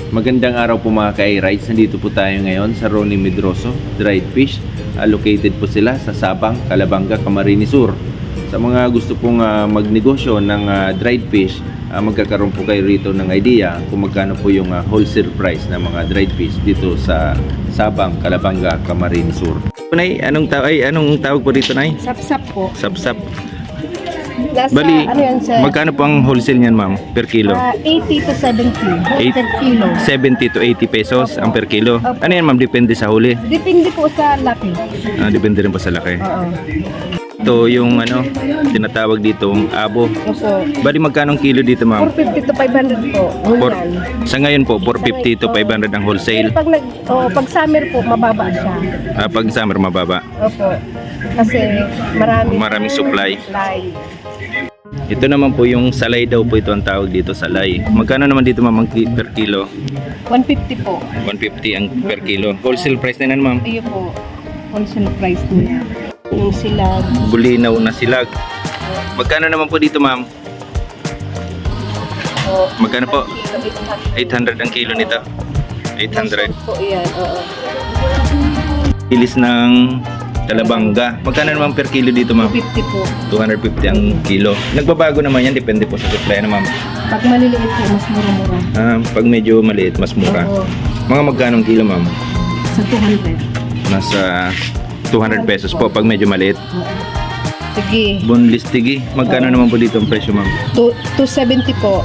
Magandang araw po mga ka-rides. Nandito po tayo ngayon sa Ronnie Medroso Dried Fish. Located po sila sa Sabang, Calabanga, Camarines Sur. Sa mga gusto pong magnegosyo ng dried fish, magkakaroon po kayo rito ng idea kung magkano po yung wholesale price ng mga dried fish dito sa Sabang, Calabanga, Camarines Sur. Nay, anong tawag po dito, Nay? Sapsap po. Sapsap. Nasa, Bali, ano yan, sir? magkano po ang wholesale niyan, ma'am, per kilo? 80 to 70 per kilo. 70 to 80 pesos ang per kilo. Opo. Ano yan, ma'am? Depende sa huli. Depende po sa laki. Depende rin po sa laki. Oo. Ito yung tinatawag ditong abo. Opo. Bali, magkano ang kilo dito, ma'am? 450 to 500 po. Sa ngayon po, 450 to 500 ang wholesale. Pero pag summer po, mababa siya. Pag summer, mababa. Opo. Kasi maraming supply. Ito naman po yung salay daw po, ito ang tawag dito, salay. Magkano naman dito, ma'am, per kilo? 150 po. 150 ang per kilo. Wholesale price na yan, ma'am. Iyo po. Wholesale price niya. Yung silag. Bulinaw na silag. Magkano naman po dito, ma'am? Magkano po? 800 ang kilo nito. 800. Po yan. Oo. Ilis ng Calabanga. Magkano naman per kilo dito, ma'am? 250 po. 250 ang kilo. Nagbabago naman yan, depende po sa supply na, ma'am. Pag maliliit po, mas mura-mura. Pag medyo maliit, mas mura. Oo. Mga magkano ang kilo, ma'am? Sa 200. Nasa 200 pesos po pag medyo maliit. Sige. Boneless tigi. Magkano naman po dito ang presyo, ma'am? 270 po.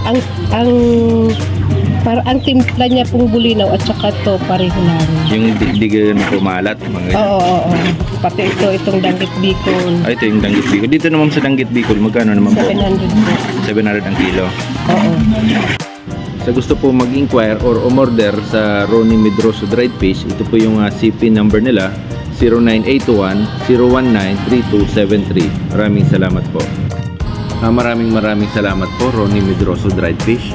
Ang timpla niya pong bulinaw at saka to pareho lang. Yung digan po malat, mga ganyan. Oo. Pati itong danggit bicol. Ito yung danggit bicol. Dito naman sa danggit bicol, magkano naman po? 700 po. 700 ang kilo. Oo. Sa gusto po mag-inquire or umorder sa Ronnie Medroso Dried Fish, ito po yung CP number nila, 0981-019-3273. Maraming salamat po. Maraming salamat po, Ronnie Medroso Dried Fish.